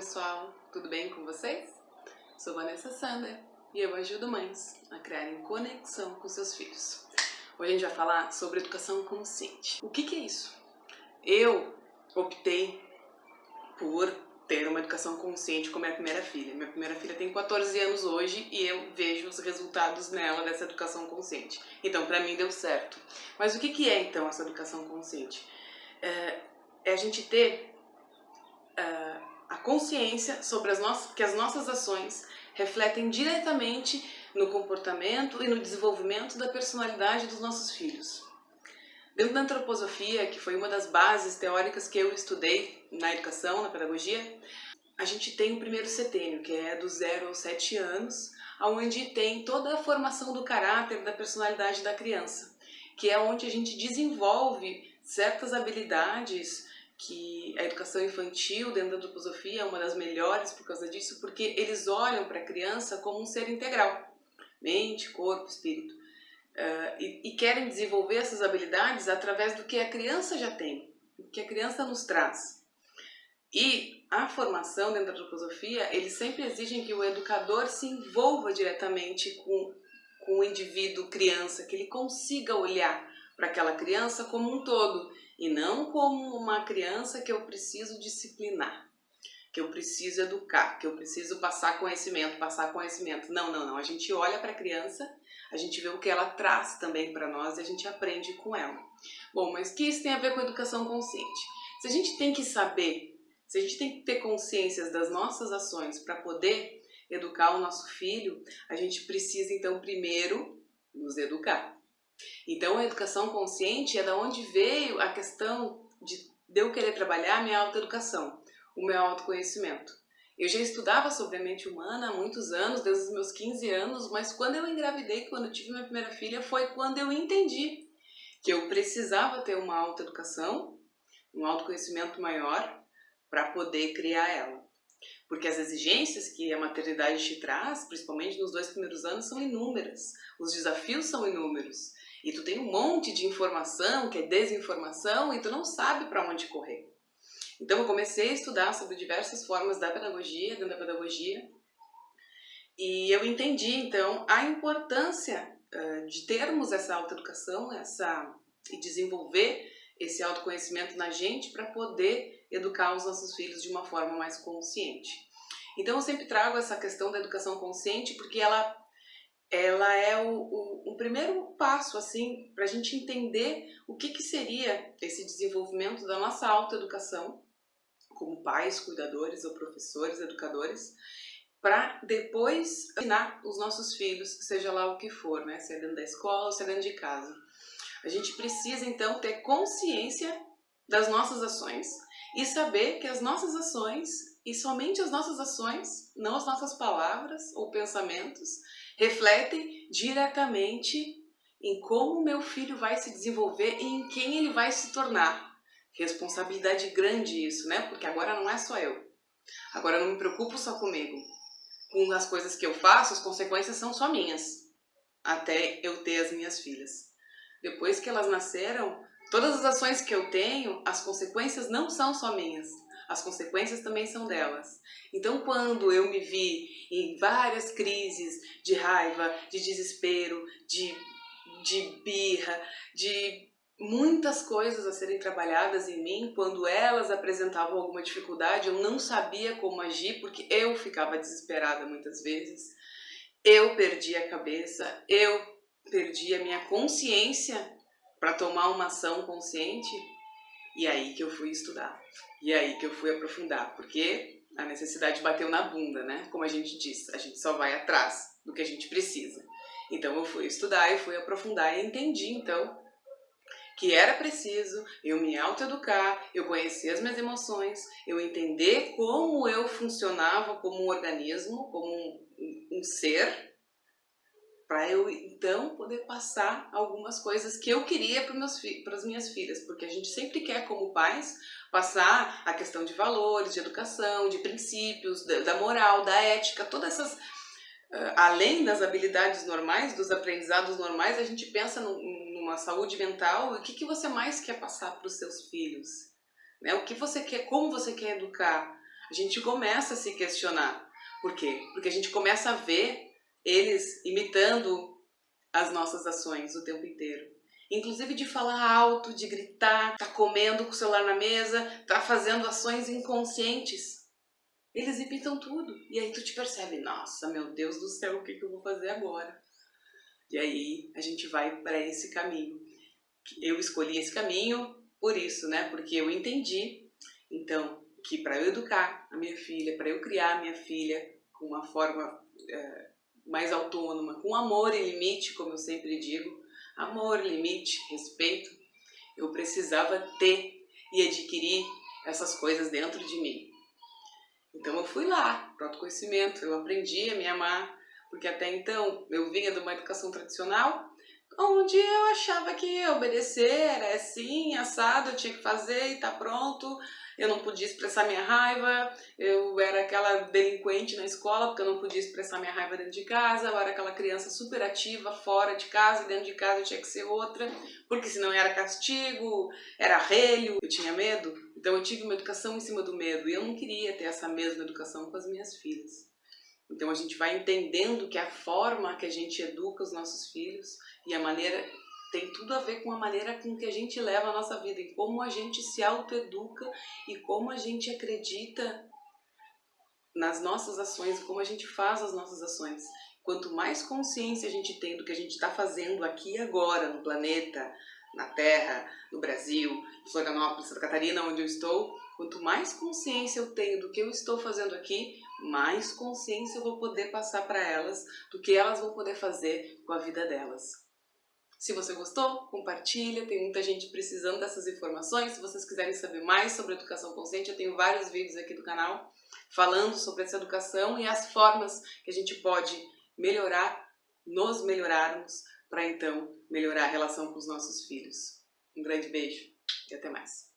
pessoal, tudo bem com vocês? Sou Vanessa Sander e eu ajudo mães a criarem conexão com seus filhos. Hoje a gente vai falar sobre educação consciente. O que é isso? Eu optei por ter uma educação consciente com minha primeira filha. Minha primeira filha tem 14 anos hoje e eu vejo os resultados nela dessa educação consciente. Então, pra mim deu certo. Mas o que é então essa educação consciente? É a gente ter a consciência sobre que as nossas ações refletem diretamente no comportamento e no desenvolvimento da personalidade dos nossos filhos. Dentro da antroposofia, que foi uma das bases teóricas que eu estudei na educação, na pedagogia, a gente tem o primeiro setênio, que é do 0 aos 7 anos, onde tem toda a formação do caráter, da personalidade da criança, que é onde a gente desenvolve certas habilidades que a educação infantil dentro da antroposofia é uma das melhores por causa disso, porque eles olham para a criança como um ser integral, mente, corpo, espírito, e querem desenvolver essas habilidades através do que a criança já tem, do que a criança nos traz. E a formação dentro da antroposofia, eles sempre exigem que o educador se envolva diretamente com o indivíduo criança, que ele consiga olhar para aquela criança como um todo, e não como uma criança que eu preciso disciplinar, que eu preciso educar, que eu preciso passar conhecimento. Não. A gente olha para a criança, a gente vê o que ela traz também para nós e a gente aprende com ela. Bom, mas o que isso tem a ver com educação consciente? Se a gente tem que saber, se a gente tem que ter consciência das nossas ações para poder educar o nosso filho, a gente precisa então primeiro nos educar. Então a educação consciente é da onde veio a questão de eu querer trabalhar a minha autoeducação, o meu autoconhecimento. Eu já estudava sobre a mente humana há muitos anos, desde os meus 15 anos, mas quando eu engravidei, quando eu tive minha primeira filha, foi quando eu entendi que eu precisava ter uma autoeducação, um autoconhecimento maior para poder criar ela. Porque as exigências que a maternidade te traz, principalmente nos 2 primeiros anos, são inúmeras. Os desafios são inúmeros. E tu tem um monte de informação que é desinformação e tu não sabe para onde correr. Então eu comecei a estudar sobre diversas formas da pedagogia, dentro da pedagogia, e eu entendi então a importância de termos essa autoeducação, e desenvolver esse autoconhecimento na gente para poder educar os nossos filhos de uma forma mais consciente. Então eu sempre trago essa questão da educação consciente porque ela é o primeiro passo assim, para a gente entender o que seria esse desenvolvimento da nossa autoeducação, como pais, cuidadores ou professores, educadores, para depois ensinar os nossos filhos, seja lá o que for, né? Se é dentro da escola ou se é dentro de casa. A gente precisa então ter consciência das nossas ações e saber que as nossas ações, e somente as nossas ações, não as nossas palavras ou pensamentos, refletem diretamente em como o meu filho vai se desenvolver e em quem ele vai se tornar. Responsabilidade grande isso, né? Porque agora não é só eu. Agora eu não me preocupo só comigo. Com as coisas que eu faço, as consequências são só minhas. Até eu ter as minhas filhas. Depois que elas nasceram, todas as ações que eu tenho, as consequências não são só minhas. As consequências também são delas. Então, quando eu me vi em várias crises de raiva, de desespero, de birra, de muitas coisas a serem trabalhadas em mim, quando elas apresentavam alguma dificuldade, eu não sabia como agir, porque eu ficava desesperada muitas vezes. Eu perdi a cabeça, eu perdi a minha consciência para tomar uma ação consciente. E aí que eu fui estudar, e aí que eu fui aprofundar, porque a necessidade bateu na bunda, né? Como a gente diz, a gente só vai atrás do que a gente precisa. Então eu fui estudar, eu fui aprofundar e entendi então que era preciso eu me autoeducar, eu conhecer as minhas emoções, eu entender como eu funcionava como um organismo, como um ser, para eu então poder passar algumas coisas que eu queria para as minhas filhas, porque a gente sempre quer, como pais, passar a questão de valores, de educação, de princípios, da moral, da ética, todas essas, além das habilidades normais, dos aprendizados normais, a gente pensa numa saúde mental. O que você mais quer passar para os seus filhos? Né? O que você quer, como você quer educar a gente começa a se questionar. Por quê? Porque a gente começa a ver eles imitando as nossas ações o tempo inteiro. Inclusive de falar alto, de gritar, tá comendo com o celular na mesa, tá fazendo ações inconscientes. Eles imitam tudo. E aí tu te percebe, nossa, meu Deus do céu, o que eu vou fazer agora? E aí a gente vai para esse caminho. Eu escolhi esse caminho por isso, né? Porque eu entendi, então, que para eu educar a minha filha, para eu criar a minha filha com uma forma mais autônoma, com amor e limite, como eu sempre digo, amor, limite, respeito, eu precisava ter e adquirir essas coisas dentro de mim. Então eu fui lá, pro autoconhecimento, eu aprendi a me amar, porque até então eu vinha de uma educação tradicional, onde eu achava que obedecer era assim, assado, eu tinha que fazer e tá pronto, eu não podia expressar minha raiva, eu era aquela delinquente na escola porque eu não podia expressar minha raiva dentro de casa, eu era aquela criança super ativa fora de casa, dentro de casa eu tinha que ser outra, porque senão era castigo, era arrelho, eu tinha medo, então eu tive uma educação em cima do medo e eu não queria ter essa mesma educação com as minhas filhas. Então a gente vai entendendo que a forma que a gente educa os nossos filhos e a maneira tem tudo a ver com a maneira com que a gente leva a nossa vida, e como a gente se autoeduca e como a gente acredita nas nossas ações e como a gente faz as nossas ações. Quanto mais consciência a gente tem do que a gente está fazendo aqui e agora, no planeta, na Terra, no Brasil, em Florianópolis, Santa Catarina, onde eu estou, quanto mais consciência eu tenho do que eu estou fazendo aqui, mais consciência eu vou poder passar para elas do que elas vão poder fazer com a vida delas. Se você gostou, compartilha, tem muita gente precisando dessas informações. Se vocês quiserem saber mais sobre educação consciente, eu tenho vários vídeos aqui do canal falando sobre essa educação e as formas que a gente pode melhorar, nos melhorarmos, para então melhorar a relação com os nossos filhos. Um grande beijo e até mais.